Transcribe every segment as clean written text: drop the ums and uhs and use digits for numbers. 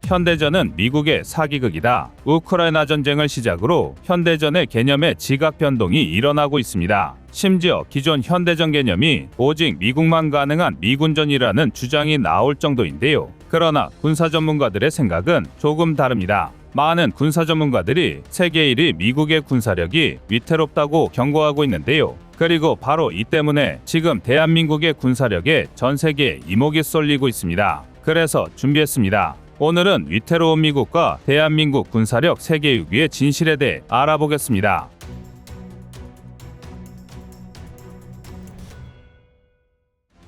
현대전은 미국의 사기극이다. 우크라이나 전쟁을 시작으로 현대전의 개념의 지각 변동이 일어나고 있습니다. 심지어 기존 현대전 개념이 오직 미국만 가능한 미군전이라는 주장이 나올 정도인데요. 그러나 군사 전문가들의 생각은 조금 다릅니다. 많은 군사 전문가들이 세계 1위 미국의 군사력이 위태롭다고 경고하고 있는데요. 그리고 바로 이 때문에 지금 대한민국의 군사력에 전 세계에 이목이 쏠리고 있습니다. 그래서 준비했습니다. 오늘은 위태로운 미국과 대한민국 군사력 세계 6위의 진실에 대해 알아보겠습니다.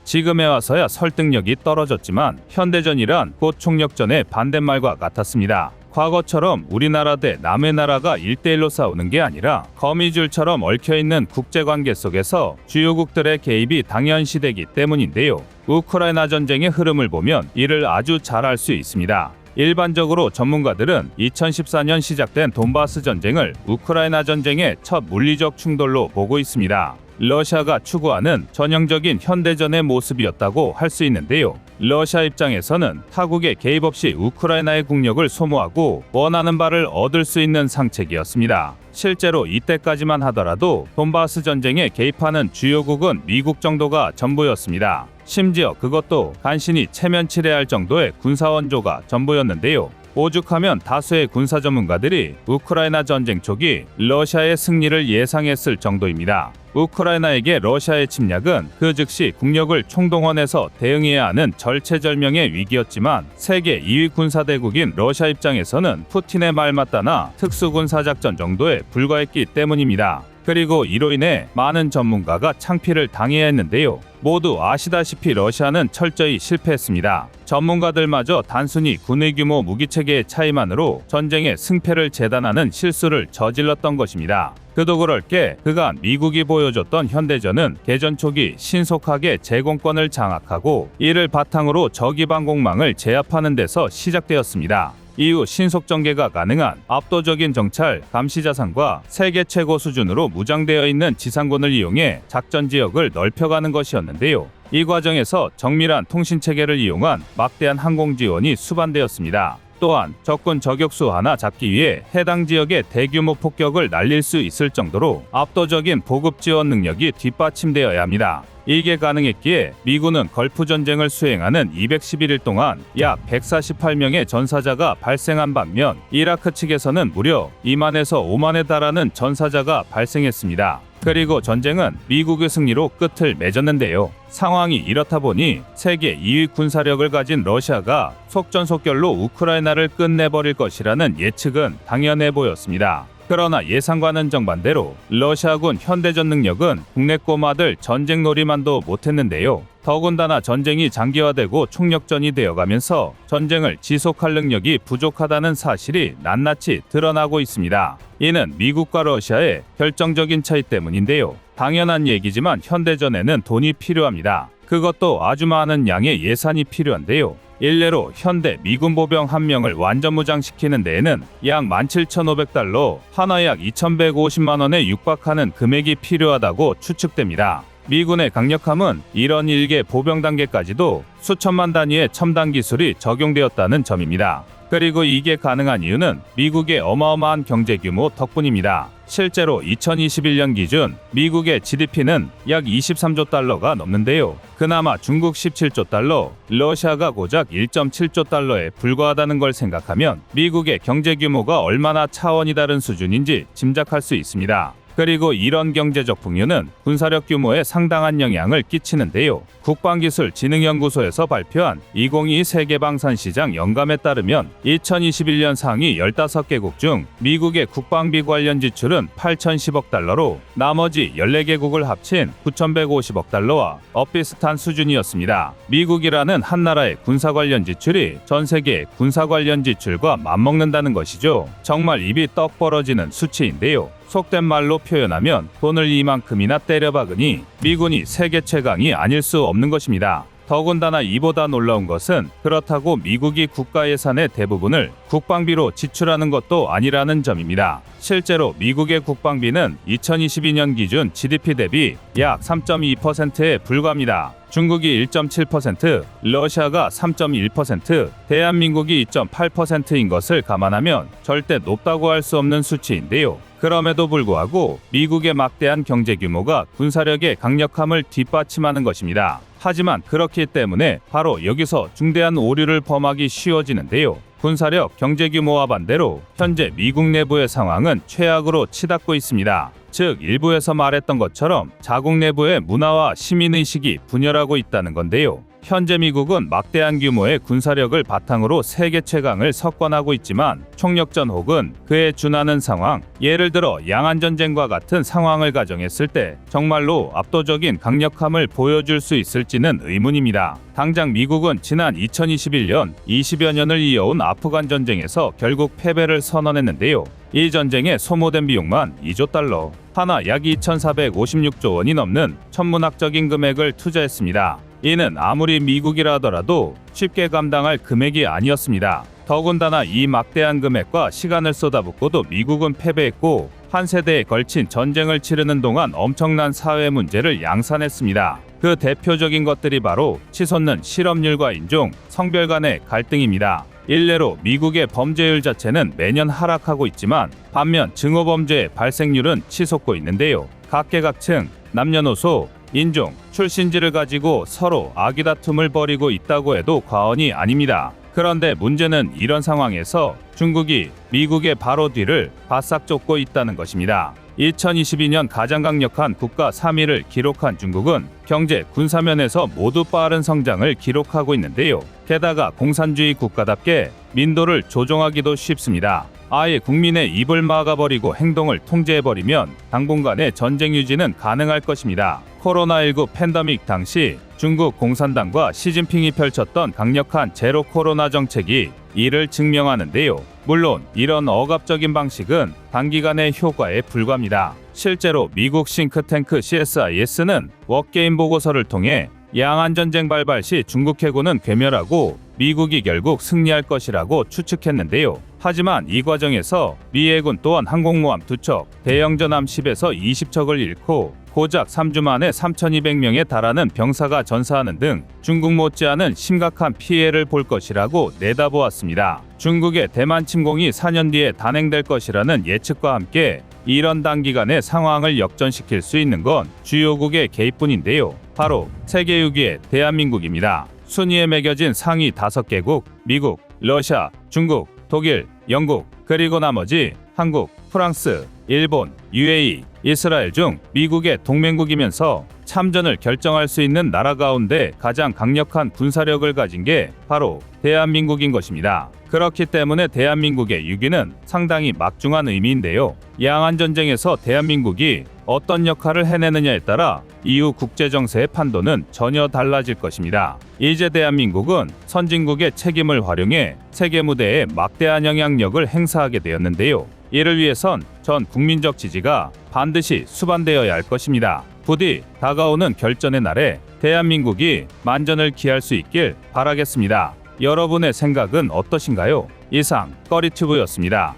지금에 와서야 설득력이 떨어졌지만 현대전이란 곧 총력전의 반대말과 같았습니다. 과거처럼 우리나라 대 남의 나라가 1대1로 싸우는 게 아니라 거미줄처럼 얽혀있는 국제관계 속에서 주요국들의 개입이 당연시되기 때문인데요. 우크라이나 전쟁의 흐름을 보면 이를 아주 잘 알 수 있습니다. 일반적으로 전문가들은 2014년 시작된 돈바스 전쟁을 우크라이나 전쟁의 첫 물리적 충돌로 보고 있습니다. 러시아가 추구하는 전형적인 현대전의 모습이었다고 할 수 있는데요. 러시아 입장에서는 타국의 개입 없이 우크라이나의 국력을 소모하고 원하는 바를 얻을 수 있는 상책이었습니다. 실제로 이때까지만 하더라도 돈바스 전쟁에 개입하는 주요국은 미국 정도가 전부였습니다. 심지어 그것도 간신히 체면치레할 정도의 군사원조가 전부였는데요. 오죽하면 다수의 군사 전문가들이 우크라이나 전쟁 초기 러시아의 승리를 예상했을 정도입니다. 우크라이나에게 러시아의 침략은 그 즉시 국력을 총동원해서 대응해야 하는 절체절명의 위기였지만 세계 2위 군사대국인 러시아 입장에서는 푸틴의 말 맞다나 특수군사작전 정도에 불과했기 때문입니다. 그리고 이로 인해 많은 전문가가 창피를 당해야 했는데요. 모두 아시다시피 러시아는 철저히 실패했습니다. 전문가들마저 단순히 군의 규모 무기체계의 차이만으로 전쟁의 승패를 재단하는 실수를 저질렀던 것입니다. 그도 그럴 게 그간 미국이 보여줬던 현대전은 개전 초기 신속하게 제공권을 장악하고 이를 바탕으로 적기방공망을 제압하는 데서 시작되었습니다. 이후 신속 전개가 가능한 압도적인 정찰, 감시 자산과 세계 최고 수준으로 무장되어 있는 지상군을 이용해 작전 지역을 넓혀가는 것이었는데요. 이 과정에서 정밀한 통신 체계를 이용한 막대한 항공 지원이 수반되었습니다. 또한 적군 저격수 하나 잡기 위해 해당 지역에 대규모 폭격을 날릴 수 있을 정도로 압도적인 보급 지원 능력이 뒷받침되어야 합니다. 이게 가능했기에 미군은 걸프 전쟁을 수행하는 211일 동안 약 148명의 전사자가 발생한 반면 이라크 측에서는 무려 2만에서 5만에 달하는 전사자가 발생했습니다. 그리고 전쟁은 미국의 승리로 끝을 맺었는데요. 상황이 이렇다 보니 세계 2위 군사력을 가진 러시아가 속전속결로 우크라이나를 끝내버릴 것이라는 예측은 당연해 보였습니다. 그러나 예상과는 정반대로 러시아군 현대전 능력은 국내 꼬마들 전쟁놀이만도 못했는데요. 더군다나 전쟁이 장기화되고 총력전이 되어가면서 전쟁을 지속할 능력이 부족하다는 사실이 낱낱이 드러나고 있습니다. 이는 미국과 러시아의 결정적인 차이 때문인데요. 당연한 얘기지만 현대전에는 돈이 필요합니다. 그것도 아주 많은 양의 예산이 필요한데요. 일례로 현대 미군 보병 한 명을 완전 무장시키는 데에는 약 17,500달러, 하나 약 2,150만 원에 육박하는 금액이 필요하다고 추측됩니다. 미군의 강력함은 이런 일개 보병 단계까지도 수천만 단위의 첨단 기술이 적용되었다는 점입니다. 그리고 이게 가능한 이유는 미국의 어마어마한 경제 규모 덕분입니다. 실제로 2021년 기준 미국의 GDP는 약 23조 달러가 넘는데요. 그나마 중국 17조 달러, 러시아가 고작 1.7조 달러에 불과하다는 걸 생각하면 미국의 경제 규모가 얼마나 차원이 다른 수준인지 짐작할 수 있습니다. 그리고 이런 경제적 풍요는 군사력 규모에 상당한 영향을 끼치는데요. 국방기술진흥연구소에서 발표한 2022 세계방산시장 영감에 따르면 2021년 상위 15개국 중 미국의 국방비 관련 지출은 8,010억 달러로 나머지 14개국을 합친 9,150억 달러와 엇비슷한 수준이었습니다. 미국이라는 한 나라의 군사 관련 지출이 전 세계 군사 관련 지출과 맞먹는다는 것이죠. 정말 입이 떡 벌어지는 수치인데요. 속된 말로 표현하면 돈을 이만큼이나 때려박으니 미군이 세계 최강이 아닐 수 없는 것입니다. 더군다나 이보다 놀라운 것은 그렇다고 미국이 국가 예산의 대부분을 국방비로 지출하는 것도 아니라는 점입니다. 실제로 미국의 국방비는 2022년 기준 GDP 대비 약 3.2%에 불과합니다. 중국이 1.7%, 러시아가 3.1%, 대한민국이 2.8%인 것을 감안하면 절대 높다고 할 수 없는 수치인데요. 그럼에도 불구하고 미국의 막대한 경제 규모가 군사력의 강력함을 뒷받침하는 것입니다. 하지만 그렇기 때문에 바로 여기서 중대한 오류를 범하기 쉬워지는데요. 군사력, 경제 규모와 반대로 현재 미국 내부의 상황은 최악으로 치닫고 있습니다. 즉 일부에서 말했던 것처럼 자국 내부의 문화와 시민의식이 분열하고 있다는 건데요. 현재 미국은 막대한 규모의 군사력을 바탕으로 세계 최강을 석권하고 있지만 총력전 혹은 그에 준하는 상황, 예를 들어 양안전쟁과 같은 상황을 가정했을 때 정말로 압도적인 강력함을 보여줄 수 있을지는 의문입니다. 당장 미국은 지난 2021년 20여 년을 이어온 아프간 전쟁에서 결국 패배를 선언했는데요. 이 전쟁에 소모된 비용만 2조 달러, 하나 약 2,456조 원이 넘는 천문학적인 금액을 투자했습니다. 이는 아무리 미국이라 하더라도 쉽게 감당할 금액이 아니었습니다. 더군다나 이 막대한 금액과 시간을 쏟아붓고도 미국은 패배했고 한 세대에 걸친 전쟁을 치르는 동안 엄청난 사회 문제를 양산했습니다. 그 대표적인 것들이 바로 치솟는 실업률과 인종, 성별 간의 갈등입니다. 일례로 미국의 범죄율 자체는 매년 하락하고 있지만 반면 증오범죄의 발생률은 치솟고 있는데요. 각계각층, 남녀노소, 인종, 출신지를 가지고 서로 아기다툼을 벌이고 있다고 해도 과언이 아닙니다. 그런데 문제는 이런 상황에서 중국이 미국의 바로 뒤를 바싹 쫓고 있다는 것입니다. 2022년 가장 강력한 국가 3위를 기록한 중국은 경제, 군사면에서 모두 빠른 성장을 기록하고 있는데요. 게다가 공산주의 국가답게 민도를 조종하기도 쉽습니다. 아예 국민의 입을 막아버리고 행동을 통제해버리면 당분간의 전쟁 유지는 가능할 것입니다. 코로나19 팬데믹 당시 중국 공산당과 시진핑이 펼쳤던 강력한 제로 코로나 정책이 이를 증명하는데요. 물론 이런 억압적인 방식은 단기간의 효과에 불과합니다. 실제로 미국 싱크탱크 CSIS는 워게임 보고서를 통해 양안전쟁 발발 시 중국 해군은 괴멸하고 미국이 결국 승리할 것이라고 추측했는데요. 하지만 이 과정에서 미 해군 또한 항공모함 2척, 대형 전함 10에서 20척을 잃고 고작 3주 만에 3,200명에 달하는 병사가 전사하는 등 중국 못지않은 심각한 피해를 볼 것이라고 내다보았습니다. 중국의 대만 침공이 4년 뒤에 단행될 것이라는 예측과 함께 이런 단기간에 상황을 역전시킬 수 있는 건 주요국의 개입뿐인데요. 바로 세계 6위의 대한민국입니다. 순위에 매겨진 상위 5개국, 미국, 러시아, 중국, 독일, 영국, 그리고 나머지 한국, 프랑스, 일본, UAE, 이스라엘 중 미국의 동맹국이면서 참전을 결정할 수 있는 나라 가운데 가장 강력한 군사력을 가진 게 바로 대한민국인 것입니다. 그렇기 때문에 대한민국의 6위는 상당히 막중한 의미인데요. 양안전쟁에서 대한민국이 어떤 역할을 해내느냐에 따라 이후 국제정세의 판도는 전혀 달라질 것입니다. 이제 대한민국은 선진국의 책임을 활용해 세계 무대에 막대한 영향력을 행사하게 되었는데요. 이를 위해선 전 국민적 지지가 반드시 수반되어야 할 것입니다. 부디 다가오는 결전의 날에 대한민국이 만전을 기할 수 있길 바라겠습니다. 여러분의 생각은 어떠신가요? 이상 꺼리튜브였습니다.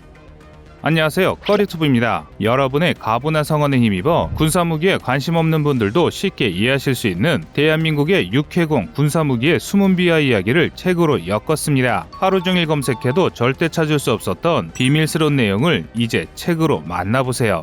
안녕하세요, 꺼리튜브입니다. 여러분의 가부나 성원에 힘입어 군사무기에 관심 없는 분들도 쉽게 이해하실 수 있는 대한민국의 육해공 군사무기의 숨은 비하 이야기를 책으로 엮었습니다. 하루 종일 검색해도 절대 찾을 수 없었던 비밀스러운 내용을 이제 책으로 만나보세요.